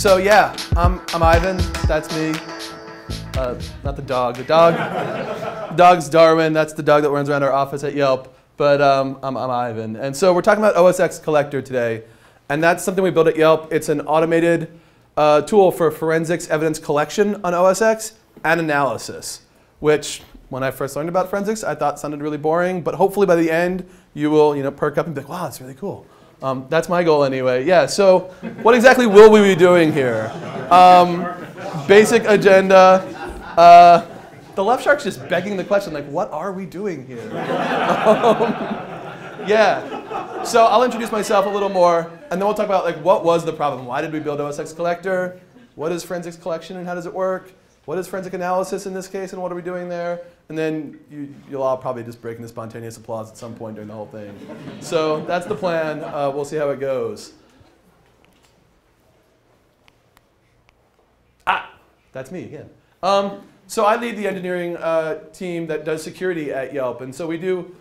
So yeah, I'm Ivan. That's me. Not the dog. The dog's Darwin. That's the dog that runs around our office at Yelp. But I'm Ivan. And so we're talking about OSXCollector today. And that's something we built at Yelp. It's an automated tool for forensics evidence collection on OSX and analysis, which when I first learned about forensics, I thought sounded really boring. But hopefully by the end, you will perk up and be like, wow, that's really cool. That's my goal anyway. Yeah, so what exactly will we be doing here? Basic agenda. The left shark's just begging the question, like, what are we doing here? Yeah, so I'll introduce myself a little more, and then we'll talk about, like, what was the problem? Why did we build OSXCollector? What is forensics collection and how does it work? What is forensic analysis in this case and what are we doing there? And then you'll all probably just break into spontaneous applause at some point during the whole thing. So that's the plan. We'll see how it goes. That's me again. So I lead the engineering team that does security at Yelp. And so we do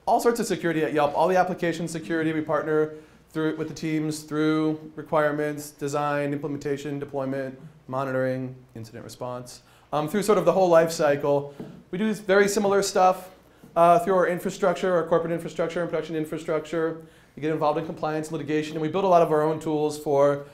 all sorts of security at Yelp. All the application security, we partner with the teams through requirements, design, implementation, deployment, monitoring, incident response. Through sort of the whole life cycle. We do very similar stuff through our infrastructure, our corporate infrastructure and production infrastructure. We get involved in compliance, litigation, and we build a lot of our own tools for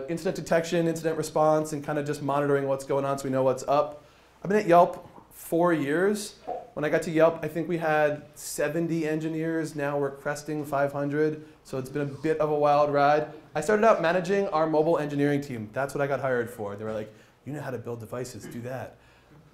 incident detection, incident response, and kind of just monitoring what's going on so we know what's up. I've been at Yelp 4 years. When I got to Yelp, I think we had 70 engineers. Now we're cresting 500, so it's been a bit of a wild ride. I started out managing our mobile engineering team. That's what I got hired for. They were like, you know how to build devices, do that,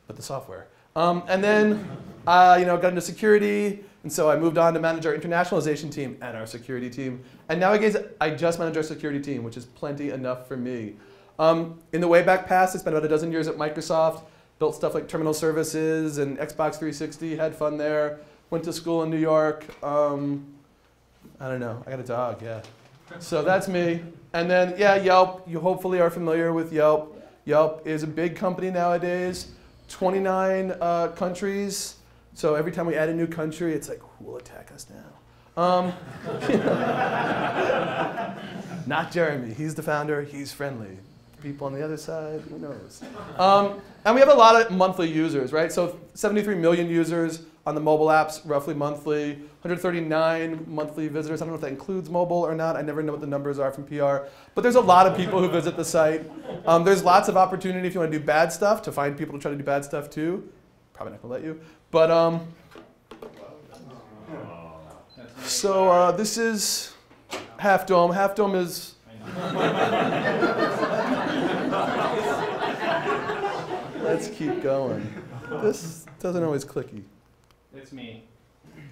but the software. And then got into security, and so I moved on to manage our internationalization team and our security team. And nowadays, I just manage our security team, which is plenty enough for me. In the way back past, I spent about a dozen years at Microsoft, built stuff like terminal services and Xbox 360, had fun there, went to school in New York. I don't know, I got a dog, yeah. So that's me. And then, yeah, Yelp, you hopefully are familiar with Yelp. Yelp is a big company nowadays, 29 countries. So every time we add a new country, it's like, who will attack us now? Not Jeremy, he's the founder, he's friendly. People on the other side, who knows? And we have a lot of monthly users, right? So 73 million users on the mobile apps, roughly monthly, 139 monthly visitors. I don't know if that includes mobile or not. I never know what the numbers are from PR. But there's a lot of people who visit the site. There's lots of opportunity if you want to do bad stuff, to find people to try to do bad stuff too. Probably not going to let you. But so this is Half Dome. Half Dome is... Let's keep going. This doesn't always clicky. It's me.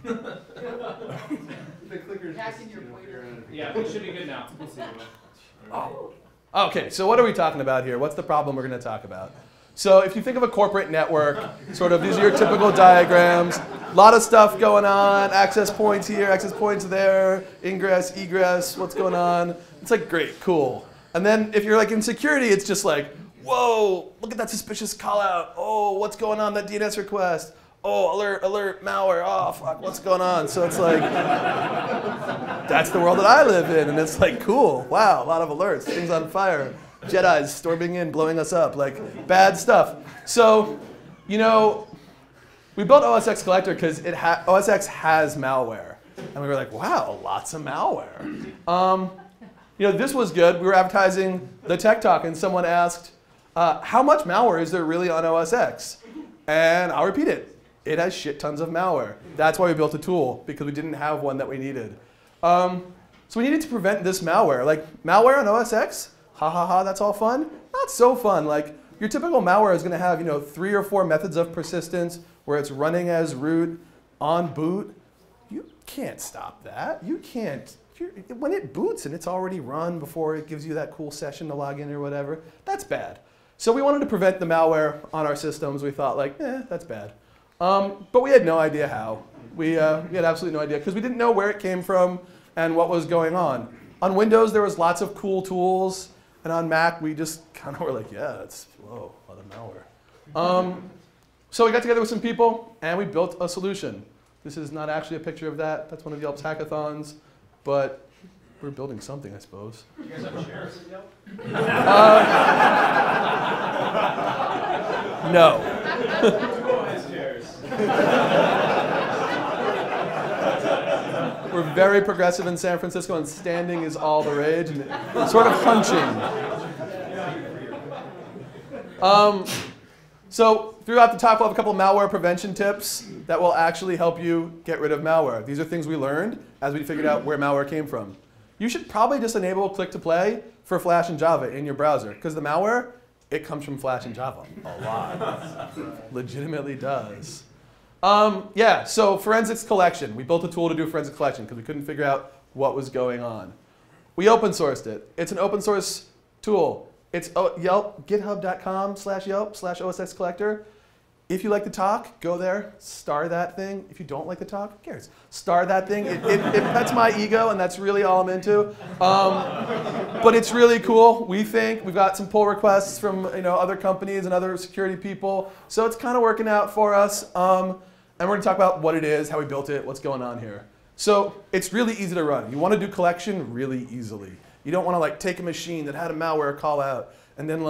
The clicker's just, Yeah, it should be good now. We'll see. Oh. Okay, so what are we talking about here? What's the problem we're going to talk about? So if you think of a corporate network, sort of these are your typical diagrams. A lot of stuff going on, access points here, access points there, ingress, egress, what's going on. It's like, great, cool. And then if you're like in security, it's just like, whoa, look at that suspicious call out. Oh, what's going on, that DNS request? Oh, alert, alert, malware, oh, fuck, what's going on? So it's like, that's the world that I live in. And it's like, cool, wow, a lot of alerts, things on fire. Jedis storming in, blowing us up, like bad stuff. So, we built OSXCollector because OSX has malware. And we were like, wow, lots of malware. This was good. We were advertising the Tech Talk, and someone asked, how much malware is there really on OSX? And I'll repeat it. It has shit tons of malware. That's why we built a tool, because we didn't have one that we needed. So we needed to prevent this malware. Like, malware on OSX? Ha ha ha, that's all fun? Not so fun. Like, your typical malware is going to have 3 or 4 methods of persistence where it's running as root on boot. You can't stop that. You can't. When it boots and it's already run before it gives you that cool session to log in or whatever, that's bad. So we wanted to prevent the malware on our systems. We thought, like, that's bad. But we had no idea how. We had absolutely no idea because we didn't know where it came from and what was going on. On Windows, there was lots of cool tools. And on Mac, we just kind of were like, yeah, that's, whoa, a lot of malware. So we got together with some people, and we built a solution. This is not actually a picture of that. That's one of Yelp's hackathons. But we're building something, I suppose. You guys have shares at Yelp? No. Who has shares? We're very progressive in San Francisco, and standing is all the rage, and sort of hunching. So throughout the talk, we'll have a couple of malware prevention tips that will actually help you get rid of malware. These are things we learned as we figured out where malware came from. You should probably just enable click to play for Flash and Java in your browser, because the malware, it comes from Flash and Java a lot. Legitimately does. Yeah, so forensics collection. We built a tool to do forensic collection because we couldn't figure out what was going on. We open sourced it. It's an open source tool. It's Yelp, github.com/Yelp/OSXCollector. If you like the talk, go there, star that thing. If you don't like the talk, who cares? Star that thing. It pets my ego, and that's really all I'm into. But it's really cool. We think we've got some pull requests from other companies and other security people, so it's kind of working out for us. And we're going to talk about what it is, how we built it, what's going on here. So it's really easy to run. You want to do collection really easily. You don't want to take a machine that had a malware call out and then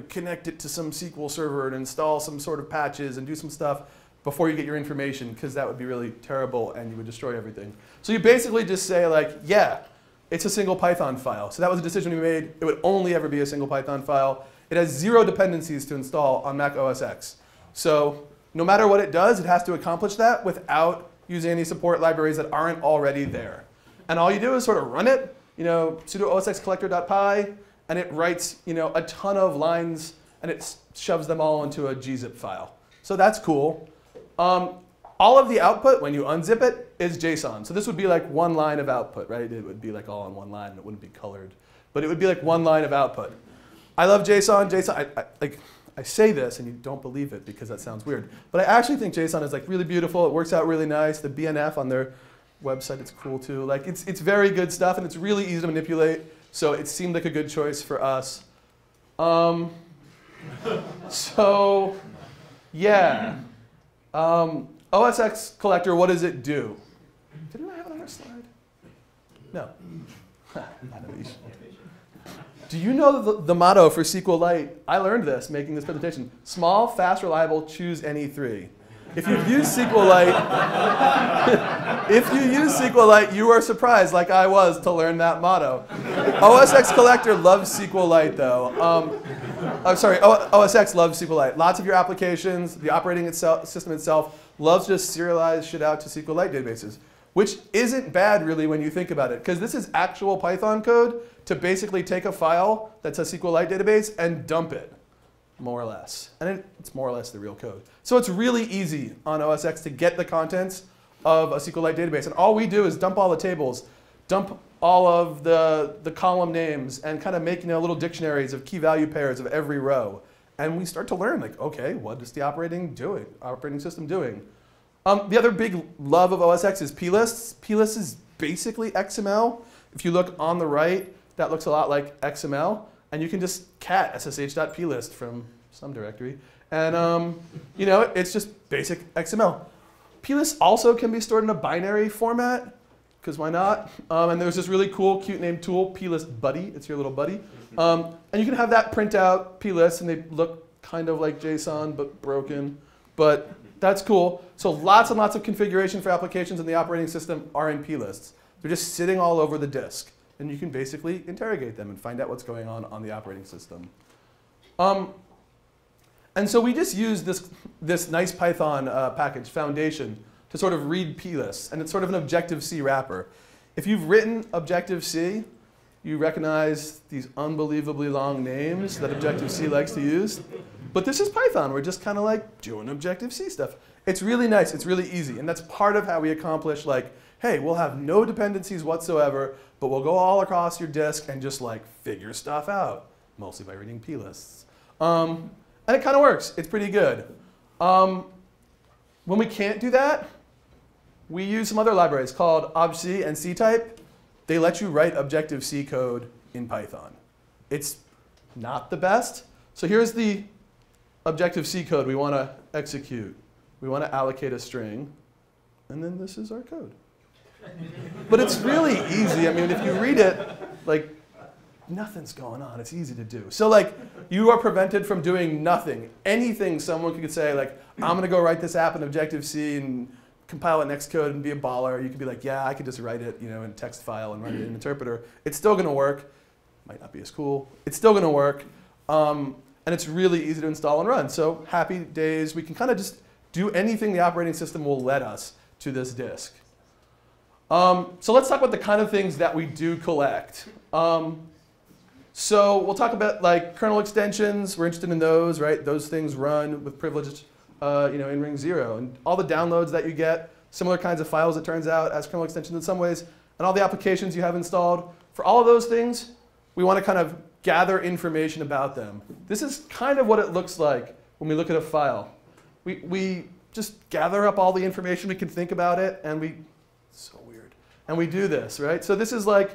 connect it to some SQL server and install some sort of patches and do some stuff before you get your information, because that would be really terrible and you would destroy everything. So you basically just say yeah, it's a single Python file. So that was a decision we made. It would only ever be a single Python file. It has 0 dependencies to install on Mac OS X. So no matter what it does, it has to accomplish that without using any support libraries that aren't already there. And all you do is sort of run it, sudo OSXCollector.py, and it writes a ton of lines, and it shoves them all into a gzip file. So that's cool. All of the output, when you unzip it, is JSON. So this would be one line of output, right? It would be all on one line, and it wouldn't be colored. But it would be one line of output. I love JSON. I say this, and you don't believe it because that sounds weird. But I actually think JSON is really beautiful. It works out really nice. The BNF on their website, it's cool too. It's very good stuff, and it's really easy to manipulate. So it seemed like a good choice for us. So yeah, OSXCollector. What does it do? Didn't I have another slide? No. Animation. Do you know the motto for SQLite? I learned this making this presentation. Small, fast, reliable, choose any 3. If you've used SQLite, you are surprised, like I was, to learn that motto. OSXCollector loves SQLite, though. OSX loves SQLite. Lots of your applications, the operating system itself, loves to just serialize shit out to SQLite databases, which isn't bad, really, when you think about it, because this is actual Python code to basically take a file that's a SQLite database and dump it, more or less. And it's more or less the real code. So it's really easy on OS X to get the contents of a SQLite database. And all we do is dump all the tables, dump all of the column names, and kind of make little dictionaries of key value pairs of every row. And we start to learn, okay, what is the operating system doing? The other big love of OS X isplists. Plists is basically XML. If you look on the right, that looks a lot like XML. And you can just cat ssh.plist from some directory. And it's just basic XML. Plists also can be stored in a binary format, because why not? And there's this really cool, cute named tool, plist buddy. It's your little buddy. And you can have that print out plists, and they look kind of like JSON, but broken. But that's cool. So lots and lots of configuration for applications in the operating system are in plists. They're just sitting all over the disk. And you can basically interrogate them and find out what's going on the operating system. And so we just use this nice Python package, Foundation, to sort of read plists. And it's sort of an Objective-C wrapper. If you've written Objective-C, you recognize these unbelievably long names that Objective-C likes to use. But this is Python. We're just kind of doing Objective-C stuff. It's really nice. It's really easy. And that's part of how we accomplish hey, we'll have no dependencies whatsoever, but we'll go all across your disk and just figure stuff out, mostly by reading plists. And it kind of works. It's pretty good. When we can't do that, we use some other libraries called obj-c and ctype. They let you write Objective-C code in Python. It's not the best. So here's the Objective-C code we want to execute. We want to allocate a string. And then this is our code. But it's really easy. I mean, if you read it, like, nothing's going on. It's easy to do. So like, you are prevented from doing nothing. Anything someone could say, like, I'm going to go write this app in Objective-C and compile it next code and be a baller. You could be like, yeah, I could just write it, you know, in a text file and run it in an interpreter. It's still going to work. Might not be as cool. It's still going to work. And it's really easy to install and run. So happy days. We can kind of just do anything the operating system will let us to this disk. So let's talk about the kind of things that we do collect. So we'll talk about like kernel extensions. We're interested in those, right? Those things run with privilege, you know, in ring 0. And all the downloads that you get, similar kinds of files, it turns out, as kernel extensions in some ways, and all the applications you have installed. For all of those things, we want to kind of gather information about them. This is kind of what it looks like when we look at a file. We just gather up all the information we can think about it, and so weird. And we do this, right? So this is like,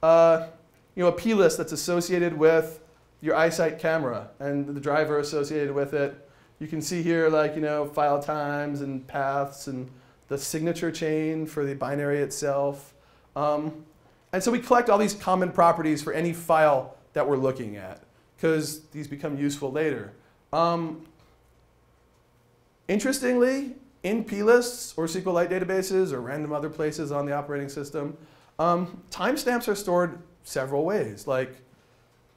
you know, a plist that's associated with your iSight camera and the driver associated with it. You can see here, like, you know, file times and paths and the signature chain for the binary itself. And so we collect all these common properties for any file that we're looking at, because these become useful later. Interestingly, in plists or SQLite databases or random other places on the operating system, timestamps are stored several ways, like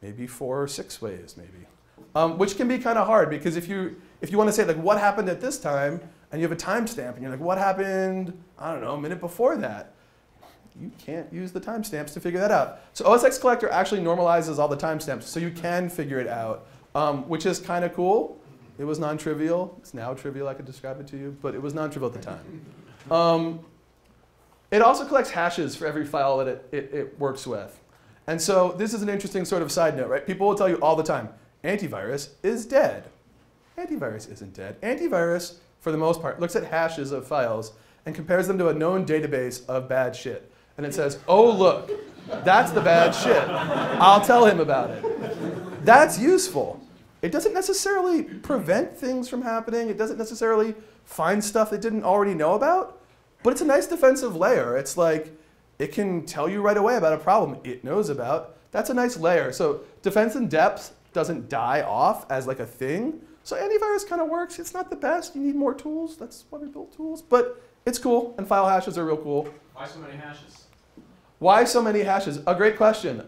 maybe 4 or 6 ways, maybe, which can be kind of hard, because if you want to say, like, what happened at this time, and you have a timestamp, and you're like, what happened, I don't know, a minute before that? You can't use the timestamps to figure that out. So OSXCollector actually normalizes all the timestamps, so you can figure it out, which is kind of cool. It was non-trivial. It's now trivial, I could describe it to you, but it was non-trivial at the time. It also collects hashes for every file that it works with. And so this is an interesting sort of side note, right? People will tell you all the time, antivirus is dead. Antivirus isn't dead. Antivirus, for the most part, looks at hashes of files and compares them to a known database of bad shit. And it says, oh, look, that's the bad shit. I'll tell him about it. That's useful. It doesn't necessarily prevent things from happening. It doesn't necessarily find stuff it didn't already know about. But it's a nice defensive layer. It's like, it can tell you right away about a problem it knows about. That's a nice layer. So defense in depth doesn't die off as like a thing. So antivirus kind of works. It's not the best. You need more tools. That's why we built tools. But it's cool, and file hashes are real cool. Why so many hashes? Why so many hashes? A great question.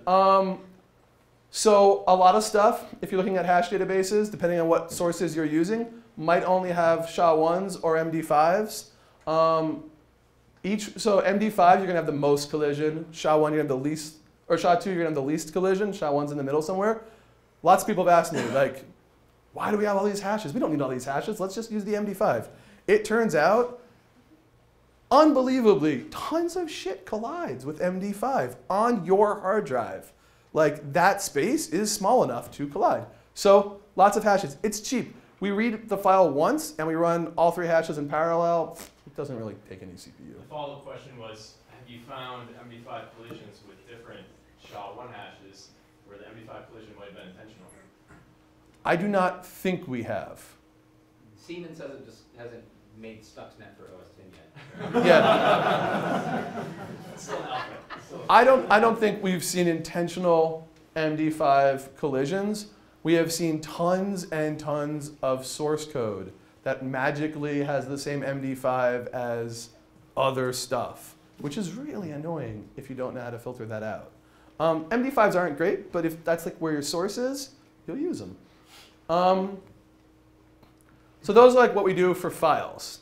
So a lot of stuff, if you're looking at hash databases, depending on what sources you're using, might only have SHA-1s or MD5s. So MD5, you're going to have the most collision. SHA-1, you're going to have the least, or SHA-2, you're going to have the least collision. SHA-1's in the middle somewhere. Lots of people have asked me, like, why do we have all these hashes? We don't need all these hashes. Let's just use the MD5. It turns out, unbelievably, tons of shit collides with MD5 on your hard drive. Like, that space is small enough to collide. So lots of hashes. It's cheap. We read the file once, and we run all 3 hashes in parallel. It doesn't really take any CPU. The follow-up question was, have you found MD5 collisions with different SHA-1 hashes where the MD5 collision might have been intentional? I do not think we have. Siemens hasn't made Stuxnet for OS X yet. Yeah. Still an alpha. I don't think we've seen intentional MD5 collisions. We have seen tons and tons of source code that magically has the same MD5 as other stuff, which is really annoying if you don't know how to filter that out. MD5s aren't great, but if that's like where your source is, you'll use them. So those are like what we do for files.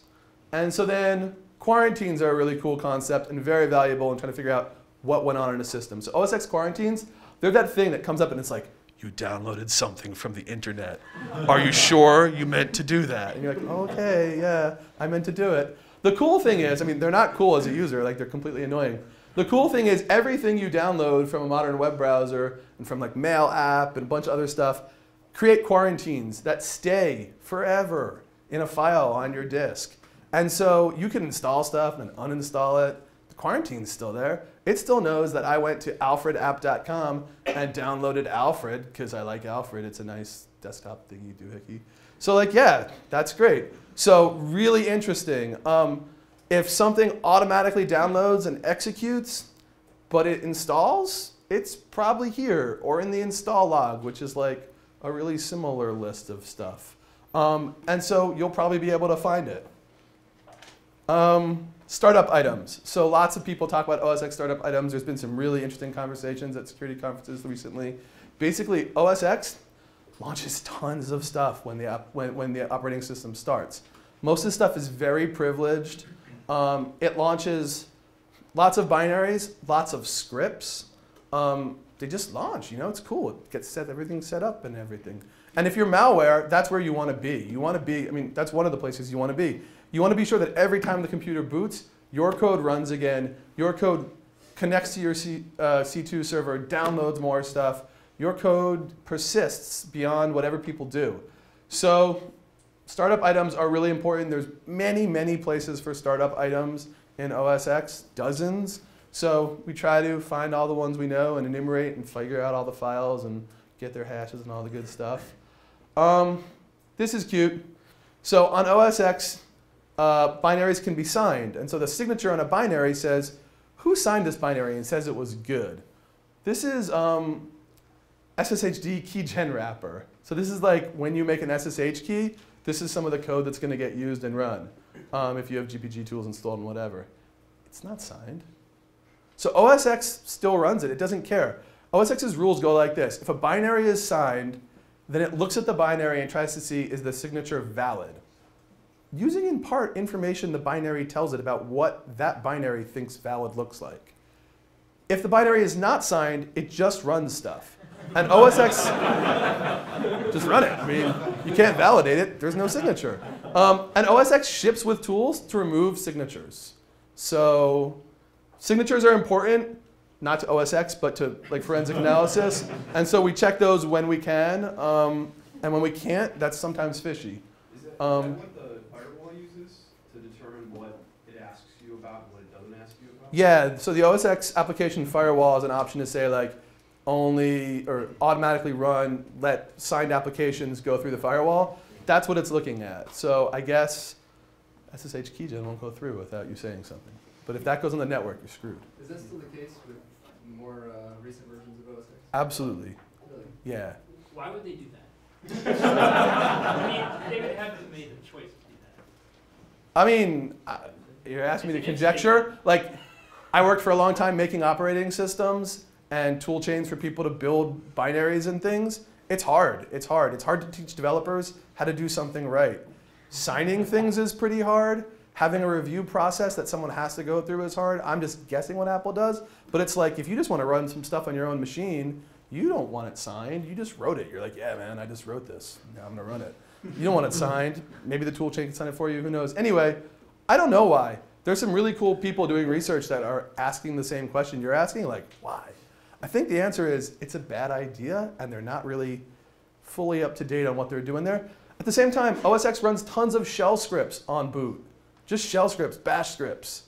And so then quarantines are a really cool concept and very valuable in trying to figure out what went on in a system. So OSX quarantines, they're that thing that comes up and it's like, you downloaded something from the internet. Are you sure you meant to do that? And you're like, okay, yeah, I meant to do it. The cool thing is, I mean, they're not cool as a user, like they're completely annoying. The cool thing is everything you download from a modern web browser and from like Mail app and a bunch of other stuff, create quarantines that stay forever in a file on your disk. And so you can install stuff and then uninstall it. The quarantine's still there. It still knows that I went to alfredapp.com and downloaded Alfred because I like Alfred. It's a nice desktop thingy doohickey. So like, yeah, that's great. So really interesting. If something automatically downloads and executes, but it installs, it's probably here or in the install log, which is like a really similar list of stuff. And so you'll probably be able to find it. Startup items. So lots of people talk about OSX startup items. There's been some really interesting conversations at security conferences recently. Basically, OSX launches tons of stuff when the operating system starts. Most of the stuff is very privileged. It launches lots of binaries, lots of scripts. They just launch, it's cool. It gets everything set up and everything. And if you're malware, that's where you want to be. You want to be, that's one of the places you want to be. You want to be sure that every time the computer boots, your code runs again, your code connects to your C2 server, downloads more stuff, your code persists beyond whatever people do. So startup items are really important. There's many, many places for startup items in OSX, dozens. So we try to find all the ones we know and enumerate and figure out all the files and get their hashes and all the good stuff. This is cute. So on OSX, binaries can be signed. And so the signature on a binary says, who signed this binary and says it was good? This is SSHD keygen wrapper. So this is like when you make an SSH key, this is some of the code that's going to get used and run if you have GPG tools installed and whatever. It's not signed. So OSX still runs it. It doesn't care. OSX's rules go like this. If a binary is signed, then it looks at the binary and tries to see, is the signature valid? Using in part information the binary tells it about what that binary thinks valid looks like. If the binary is not signed, it just runs stuff. And OSX, just run it. You can't validate it. There's no signature. And OSX ships with tools to remove signatures. So signatures are important, not to OSX, but to forensic analysis. And so we check those when we can. And when we can't, that's sometimes fishy. Is that what the firewall uses to determine what it asks you about and what it doesn't ask you about? Yeah, so the OSX application firewall is an option to say only or automatically run, let signed applications go through the firewall. That's what it's looking at. So I guess SSH keygen won't go through without you saying something. But if that goes on the network, you're screwed. Is that still the case with more recent versions of OSX? Absolutely. Really? Yeah. Why would they do that? They would have made the choice to do that. You're asking me to conjecture? I worked for a long time making operating systems and tool chains for people to build binaries and things. It's hard. It's hard. It's hard to teach developers how to do something right. Signing things is pretty hard. Having a review process that someone has to go through is hard. I'm just guessing what Apple does. But it's like, if you just want to run some stuff on your own machine, you don't want it signed. You just wrote it. You're like, yeah, man, I just wrote this. Now I'm going to run it. You don't want it signed. Maybe the tool chain can sign it for you. Who knows? Anyway, I don't know why. There's some really cool people doing research that are asking the same question you're asking, why? I think the answer is it's a bad idea, and they're not really fully up to date on what they're doing there. At the same time, OSX runs tons of shell scripts on boot. Just shell scripts, bash scripts.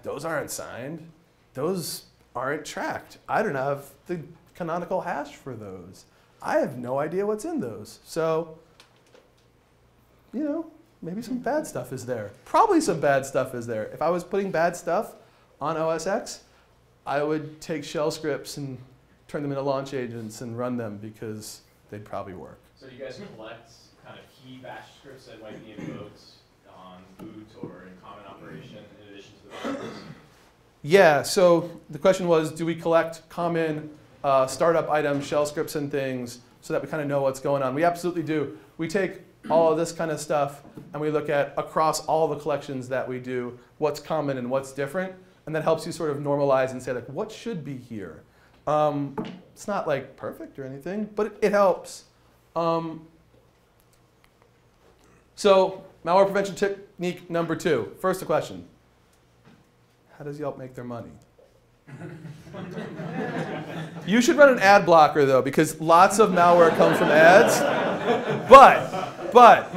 Those aren't signed. Those aren't tracked. I don't have the canonical hash for those. I have no idea what's in those. So, maybe some bad stuff is there. Probably some bad stuff is there. If I was putting bad stuff on OSX, I would take shell scripts and turn them into launch agents and run them because they'd probably work. So do you guys collect kind of key bash scripts that might be invoked on boot or in common operation in addition to the virus? Yeah, so the question was, do we collect common startup items, shell scripts and things so that we kind of know what's going on? We absolutely do. We take all of this kind of stuff and we look at across all the collections that we do, what's common and what's different. And that helps you sort of normalize and say, what should be here? It's not perfect or anything, but it helps. So malware prevention technique number 2. First, a question. How does Yelp make their money? You should run an ad blocker, though, because lots of malware comes from ads. But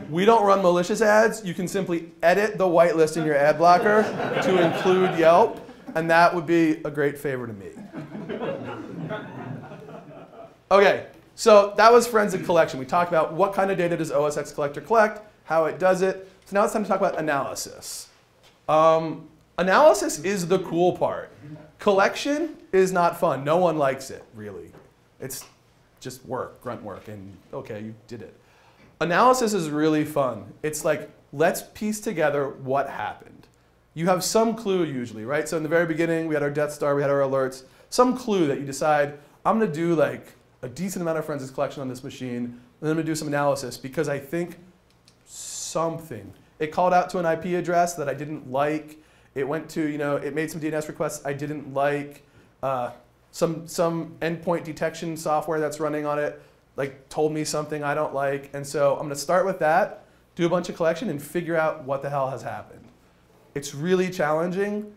we don't run malicious ads. You can simply edit the whitelist in your ad blocker to include Yelp, and that would be a great favor to me. OK, so that was forensic collection. We talked about what kind of data does OSXCollector collect, how it does it. So now it's time to talk about analysis. Analysis is the cool part. Collection is not fun. No one likes it, really. It's just work, grunt work, and okay, you did it. Analysis is really fun. It's like, let's piece together what happened. You have some clue usually, right? So in the very beginning, we had our Death Star, we had our alerts, some clue that you decide, I'm gonna do like a decent amount of forensics collection on this machine, and then I'm gonna do some analysis because I think something. It called out to an IP address that I didn't like. It went to, it made some DNS requests I didn't like. Some endpoint detection software that's running on it like told me something I don't like. And so I'm gonna start with that, do a bunch of collection, and figure out what the hell has happened. It's really challenging.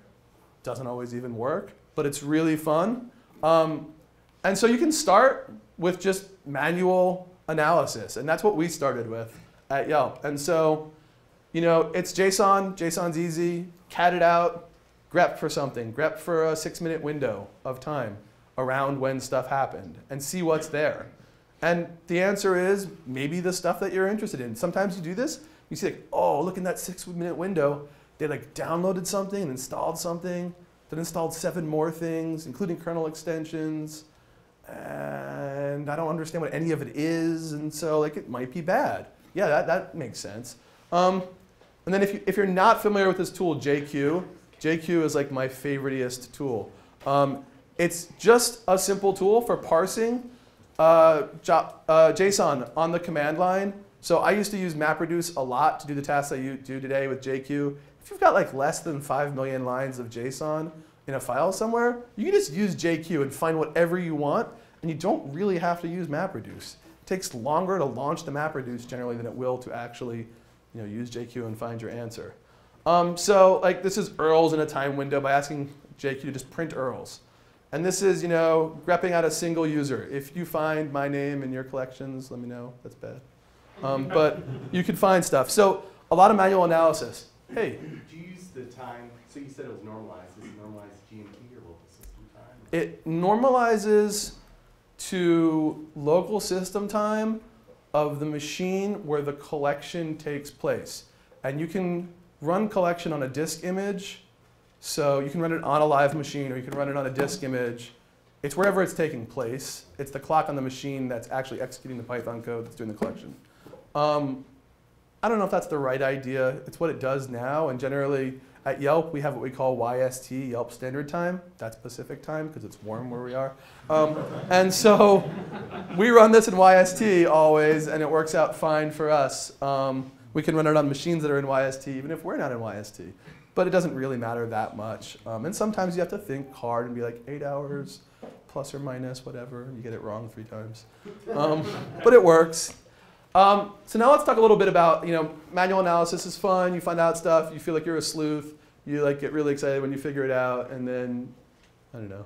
Doesn't always even work, but it's really fun. And so you can start with just manual analysis, and that's what we started with at Yelp. And so, it's JSON. JSON's easy. Cat it out. Grep for something. Grep for a 6-minute window of time around when stuff happened, and see what's there. And the answer is maybe the stuff that you're interested in. Sometimes you do this. You see, like, oh, look in that 6-minute window. They like downloaded something and installed something. Then installed 7 more things, including kernel extensions. And I don't understand what any of it is, and so like it might be bad. Yeah, that makes sense. And then if you're not familiar with this tool, JQ is like my favoriteest tool. It's just a simple tool for parsing JSON on the command line. So I used to use MapReduce a lot to do the tasks I do today with JQ. If you've got like less than 5 million lines of JSON in a file somewhere, you can just use JQ and find whatever you want, and you don't really have to use MapReduce. It takes longer to launch the MapReduce generally than it will to actually use JQ and find your answer. So like this is URLs in a time window by asking JQ to just print URLs. And this is grepping out a single user. If you find my name in your collections, let me know. That's bad. But you could find stuff. So a lot of manual analysis. Hey. Do you use the time? So you said it was normalized. Is it normalized GMT or local system time? It normalizes to local system time of the machine where the collection takes place. And you can run collection on a disk image. So you can run it on a live machine, or you can run it on a disk image. It's wherever it's taking place. It's the clock on the machine that's actually executing the Python code that's doing the collection. I don't know if that's the right idea. It's what it does now. And generally, at Yelp, we have what we call YST, Yelp Standard Time. That's Pacific time, because it's warm where we are. And so we run this in YST always, and it works out fine for us. We can run it on machines that are in YST, even if we're not in YST. But it doesn't really matter that much. And sometimes you have to think hard and be like 8 hours, plus or minus, whatever. You get it wrong 3 times. But it works. So now let's talk a little bit about, manual analysis is fun. You find out stuff. You feel like you're a sleuth. You like get really excited when you figure it out. And then, I don't know,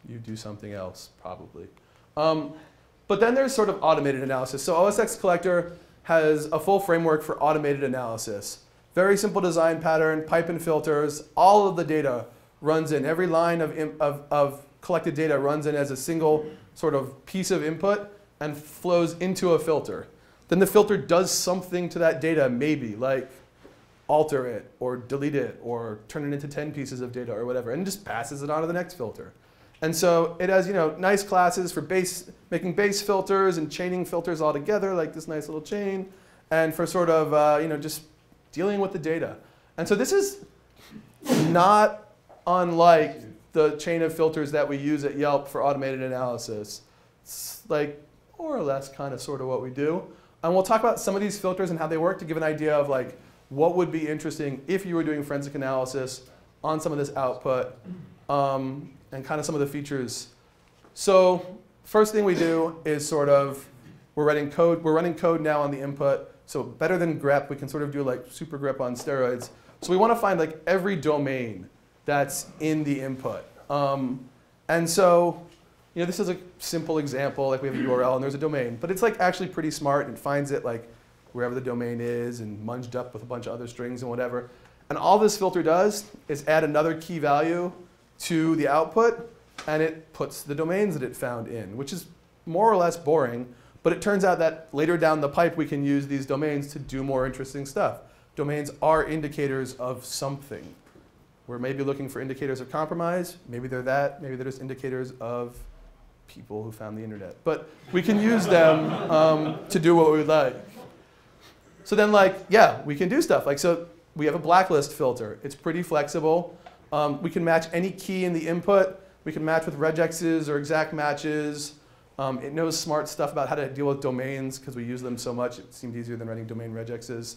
you do something else, probably. But then there's sort of automated analysis. So OSXCollector has a full framework for automated analysis. Very simple design pattern, pipe and filters. All of the data runs in. Every line of collected data runs in as a single sort of piece of input and flows into a filter. Then the filter does something to that data, maybe, like alter it, or delete it, or turn it into 10 pieces of data, or whatever, and just passes it on to the next filter. And so it has nice classes for making base filters and chaining filters all together, like this nice little chain, and for sort of just dealing with the data. And so this is not unlike the chain of filters that we use at Yelp for automated analysis. It's like more or less kind of sort of what we do. And we'll talk about some of these filters and how they work to give an idea of like what would be interesting if you were doing forensic analysis on some of this output, and kind of some of the features. So first thing we do is sort of, we're running code now on the input. So better than grep, we can sort of do like super grep on steroids. So we want to find like every domain that's in the input. And so this is a simple example, like we have a URL and there's a domain, but it's like actually pretty smart and finds it like wherever the domain is and munged up with a bunch of other strings and whatever. And all this filter does is add another key value to the output, and it puts the domains that it found in, which is more or less boring, but it turns out that later down the pipe we can use these domains to do more interesting stuff. Domains are indicators of something. We're maybe looking for indicators of compromise. Maybe they're that. Maybe they're just indicators of people who found the internet. But we can use them to do what we would like. So then, like, yeah, we can do stuff. Like, so we have a blacklist filter. It's pretty flexible. We can match any key in the input. We can match with regexes or exact matches. It knows smart stuff about how to deal with domains because we use them so much. It seemed easier than writing domain regexes.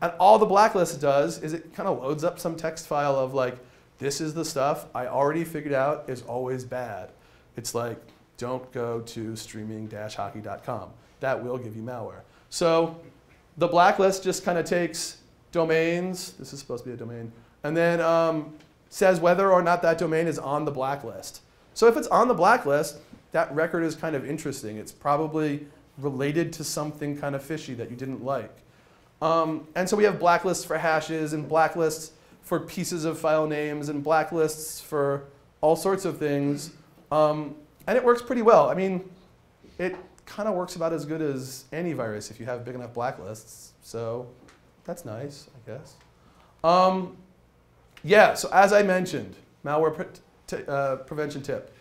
And all the blacklist does is it kind of loads up some text file of like, this is the stuff I already figured out is always bad. It's like, don't go to streaming-hockey.com. That will give you malware. So the blacklist just kind of takes domains. This is supposed to be a domain. And then says whether or not that domain is on the blacklist. So if it's on the blacklist, that record is kind of interesting. It's probably related to something kind of fishy that you didn't like. And so we have blacklists for hashes and blacklists for pieces of file names and blacklists for all sorts of things. And it works pretty well. I mean, it kind of works about as good as any virus if you have big enough blacklists. So that's nice, I guess. Yeah, so as I mentioned, malware prevention tip.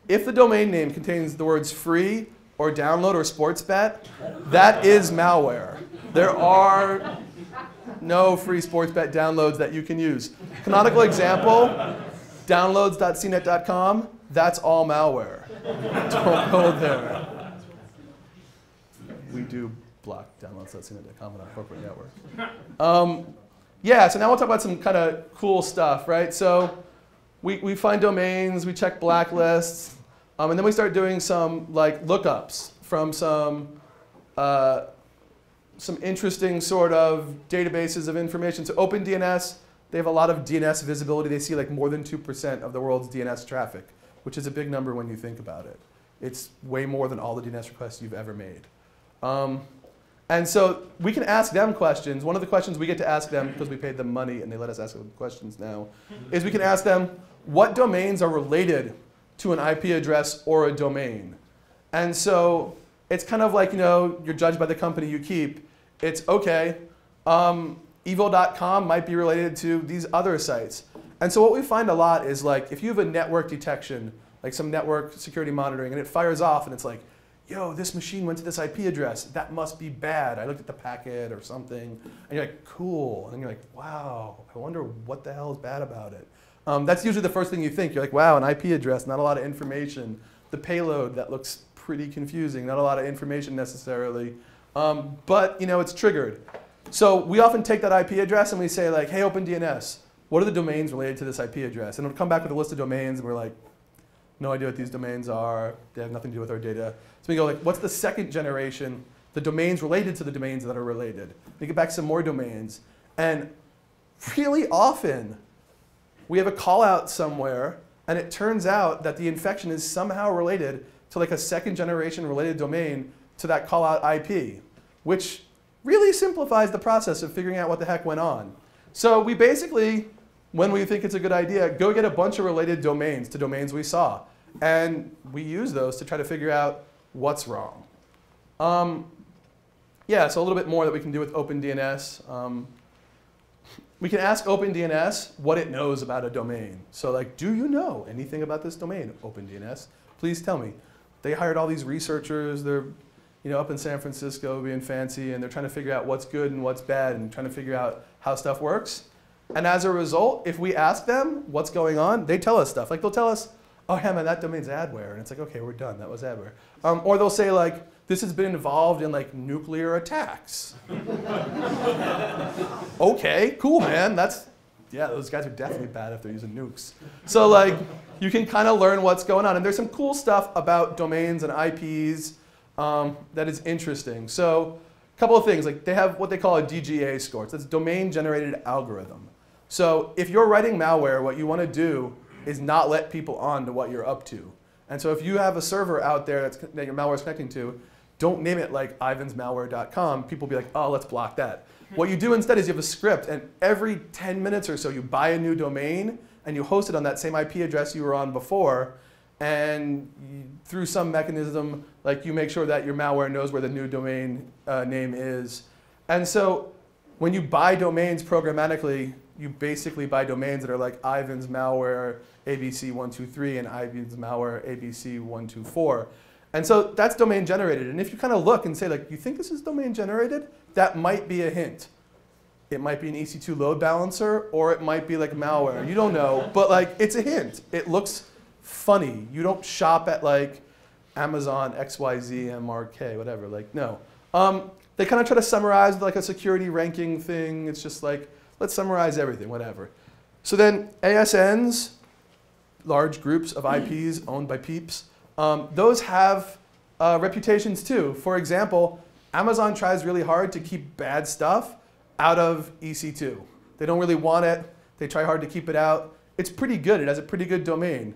If the domain name contains the words free or download or sports bet, that is malware. There are no free sports bet downloads that you can use. Canonical example, downloads.cnet.com, that's all malware. Don't go there. We do block downloads.cnet.com on our corporate network. Yeah, so now we'll talk about some kind of cool stuff, right? So we find domains, we check blacklists, and then we start doing some like lookups from some interesting sort of databases of information. So OpenDNS, they have a lot of DNS visibility. They see like more than 2% of the world's DNS traffic, which is a big number when you think about it. It's way more than all the DNS requests you've ever made. And so we can ask them questions. One of the questions we get to ask them, because we paid them money and they let us ask them questions now, is we can ask them what domains are related to an IP address or a domain. And so it's kind of like, you know, you're judged by the company you keep. It's okay, evo.com might be related to these other sites. And so what we find a lot is like, if you have a network detection, like some network security monitoring, and it fires off and it's like, yo, this machine went to this IP address. That must be bad. I looked at the packet or something. And you're like, cool. And then you're like, wow, I wonder what the hell is bad about it. That's usually the first thing you think. You're like, wow, an IP address, not a lot of information. The payload, that looks pretty confusing. Not a lot of information necessarily. But you know, it's triggered. So we often take that IP address and we say like, hey, OpenDNS, what are the domains related to this IP address? And it'll come back with a list of domains and we're like, no idea what these domains are. They have nothing to do with our data. So we go like, what's the second generation, the domains related to the domains that are related? We get back some more domains. And really often, we have a call out somewhere, and it turns out that the infection is somehow related to like a second generation related domain to that call out IP, which really simplifies the process of figuring out what the heck went on. So we basically, when we think it's a good idea, go get a bunch of related domains to domains we saw. And we use those to try to figure out what's wrong. Yeah, so a little bit more that we can do with OpenDNS. We can ask OpenDNS what it knows about a domain. So like, do you know anything about this domain, OpenDNS? Please tell me. They hired all these researchers. They're up in San Francisco being fancy, and they're trying to figure out what's good and what's bad and trying to figure out how stuff works. And as a result, if we ask them what's going on, they tell us stuff. Like they'll tell us, oh yeah, man, that domain's adware. And it's like, okay, we're done. That was adware. Or they'll say like, this has been involved in like nuclear attacks. Okay, cool, man. Yeah, those guys are definitely bad if they're using nukes. So like, you can kind of learn what's going on. And there's some cool stuff about domains and IPs that is interesting. So a couple of things, like they have what they call a DGA score. So that's domain generated algorithm. So if you're writing malware, what you want to do is not let people on to what you're up to. And so if you have a server out there that your malware is connecting to, don't name it like ivansmalware.com. People will be like, oh, let's block that. What you do instead is you have a script, and every 10 minutes or so you buy a new domain and you host it on that same IP address you were on before, and through some mechanism, like you make sure that your malware knows where the new domain name is. And so when you buy domains programmatically, you basically buy domains that are like Ivan's malware ABC123 and Ivan's malware ABC124. And so that's domain generated. And if you kind of look and say, like, you think this is domain generated? That might be a hint. It might be an EC2 load balancer, or it might be like malware. You don't know, but like it's a hint. It looks funny. You don't shop at like Amazon XYZ MRK, whatever. Like no. They kind of try to summarize like a security ranking thing. It's just like let's summarize everything, whatever. So then ASNs, large groups of IPs owned by peeps, those have reputations too. For example, Amazon tries really hard to keep bad stuff out of EC2. They don't really want it. They try hard to keep it out. It's pretty good. It has a pretty good domain.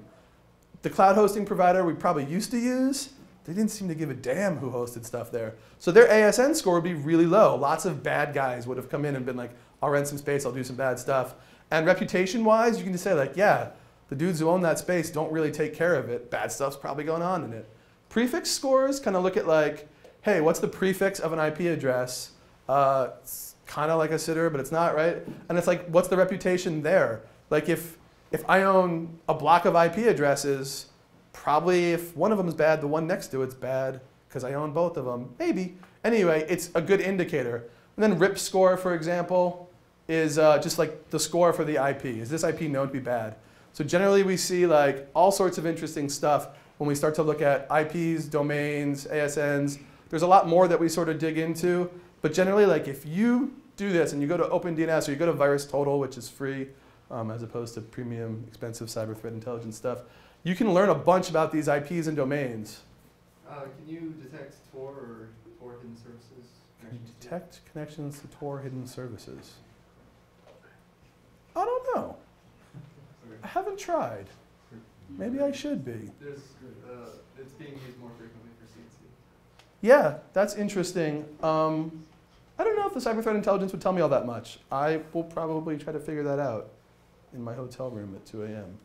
The cloud hosting provider we probably used to use, they didn't seem to give a damn who hosted stuff there. So their ASN score would be really low. Lots of bad guys would have come in and been like, I'll rent some space, I'll do some bad stuff. And reputation-wise, you can just say like, yeah, the dudes who own that space don't really take care of it. Bad stuff's probably going on in it. Prefix scores kind of look at like, hey, what's the prefix of an IP address? It's kind of like a sitter, but it's not, right? And it's like, what's the reputation there? Like if I own a block of IP addresses, probably if one of them is bad, the one next to it's bad because I own both of them. Maybe. Anyway, it's a good indicator. And then RIP score, for example, is just like the score for the IP. Is this IP known to be bad? So generally we see like all sorts of interesting stuff when we start to look at IPs, domains, ASNs. There's a lot more that we sort of dig into. But generally, like if you do this and you go to OpenDNS or you go to VirusTotal, which is free, as opposed to premium, expensive cyber threat intelligence stuff, you can learn a bunch about these IPs and domains. Can you detect Tor or Tor hidden services? Can you detect connections to Tor hidden services? I don't know. I haven't tried. Maybe I should be. There's, it's being used more frequently for CNC. Yeah, that's interesting. I don't know if the cyber threat intelligence would tell me all that much. I will probably try to figure that out in my hotel room at 2 a.m.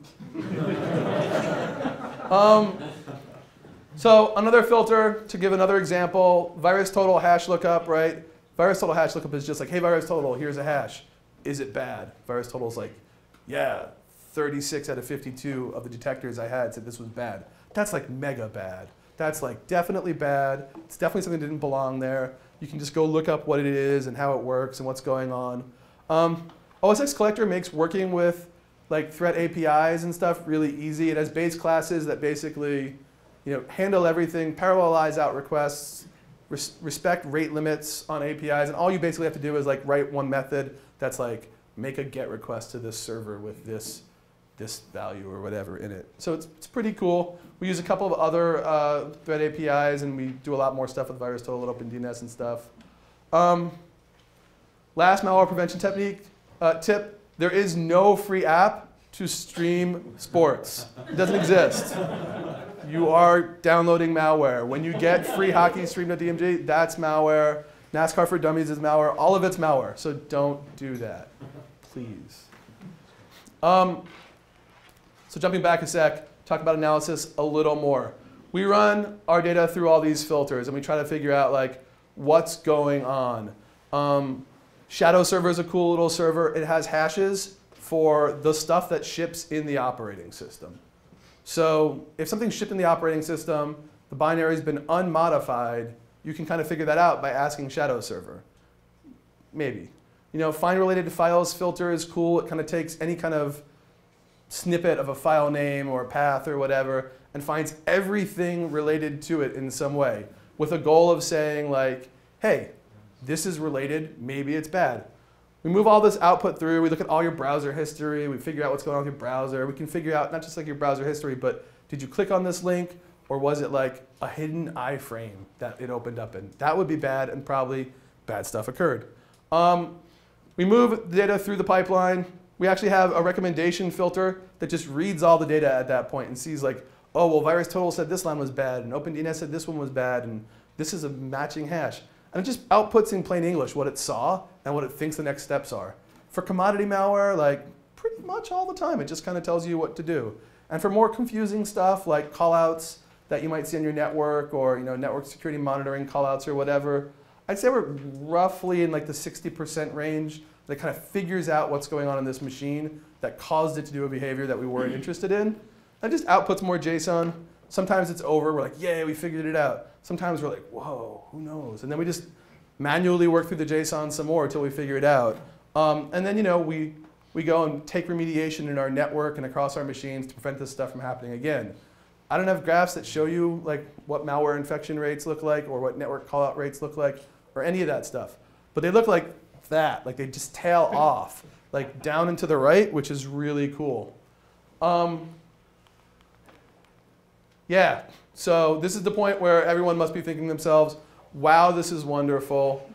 So another filter, to give another example, VirusTotal hash lookup, right? VirusTotal hash lookup is just like, hey, VirusTotal, here's a hash. Is it bad? VirusTotal's like, yeah, 36 out of 52 of the detectors I had said this was bad. That's like mega bad. That's like definitely bad. It's definitely something that didn't belong there. You can just go look up what it is and how it works and what's going on. OSXCollector makes working with like threat APIs and stuff really easy. It has base classes that basically handle everything, parallelize out requests, respect rate limits on APIs, and all you basically have to do is like write one method that's like make a GET request to this server with this value or whatever in it. So it's pretty cool. We use a couple of other threat APIs, and we do a lot more stuff with VirusTotal and OpenDNS and stuff. Last malware prevention tip, there is no free app to stream sports. It doesn't exist. You are downloading malware. When you get free hockey stream.dmg, that's malware. NASCAR for Dummies is malware. All of it's malware, so don't do that, please. So jumping back a sec, talk about analysis a little more. We run our data through all these filters, and we try to figure out like what's going on. Shadow server is a cool little server. It has hashes for the stuff that ships in the operating system. So if something's shipped in the operating system, the binary's been unmodified, you can kind of figure that out by asking shadow server. Maybe. Find related to files filter is cool. It kind of takes any kind of snippet of a file name or a path or whatever and finds everything related to it in some way with a goal of saying like, hey, this is related, maybe it's bad. We move all this output through, we look at all your browser history, we figure out what's going on with your browser, we can figure out not just like your browser history, but did you click on this link or was it like a hidden iframe that it opened up in? That would be bad and probably bad stuff occurred. We move the data through the pipeline. We actually have a recommendation filter that just reads all the data at that point and sees like, oh, well, VirusTotal said this line was bad, and OpenDNS said this one was bad, and this is a matching hash. And it just outputs in plain English what it saw and what it thinks the next steps are. For commodity malware, like pretty much all the time, it just kind of tells you what to do. And for more confusing stuff like callouts that you might see on your network or network security monitoring callouts or whatever, I'd say we're roughly in like the 60% range that kind of figures out what's going on in this machine that caused it to do a behavior that we weren't interested in. That just outputs more JSON. Sometimes it's over, we're like, yay, we figured it out. Sometimes we're like, whoa, who knows? And then we just manually work through the JSON some more until we figure it out. And then we go and take remediation in our network and across our machines to prevent this stuff from happening again. I don't have graphs that show you like what malware infection rates look like or what network callout rates look like or any of that stuff. But they look like that, like they just tail off, like down and to the right, which is really cool. Yeah, so this is the point where everyone must be thinking to themselves, wow, this is wonderful.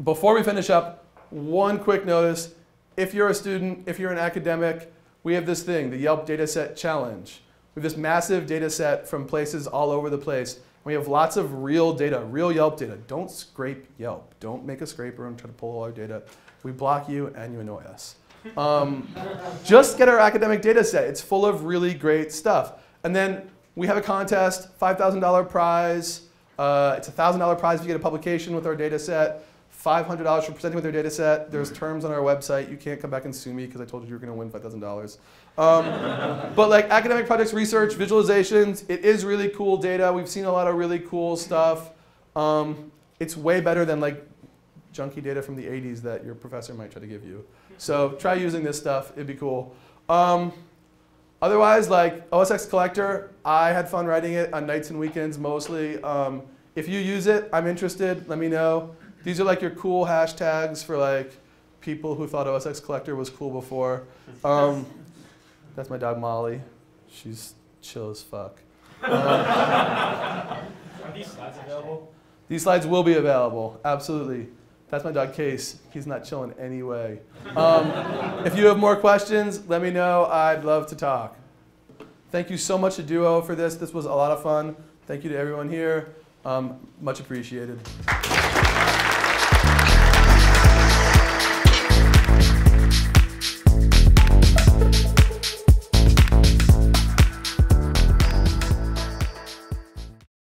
Before we finish up, one quick notice. If you're a student, if you're an academic, we have this thing, the Yelp Dataset Challenge. We have this massive data set from places all over the place. We have lots of real data, real Yelp data. Don't scrape Yelp. Don't make a scraper and try to pull all our data. We block you and you annoy us. Just get our academic data set. It's full of really great stuff. And then we have a contest, $5,000 prize. It's a $1,000 prize if you get a publication with our data set. $500 for presenting with your data set. There's terms on our website. You can't come back and sue me because I told you you were going to win $5,000. But like academic projects, research, visualizations, it is really cool data. We've seen a lot of really cool stuff. It's way better than like junky data from the 80s that your professor might try to give you. So try using this stuff. It'd be cool. Otherwise, like OSXCollector, I had fun writing it on nights and weekends mostly. If you use it, I'm interested. Let me know. These are like your cool hashtags for like people who thought OSXCollector was cool before. That's my dog Molly. She's chill as fuck. Are these slides available? These slides will be available, absolutely. That's my dog Case. He's not chill in any way. If you have more questions, let me know. I'd love to talk. Thank you so much to Duo for this. This was a lot of fun. Thank you to everyone here. Much appreciated.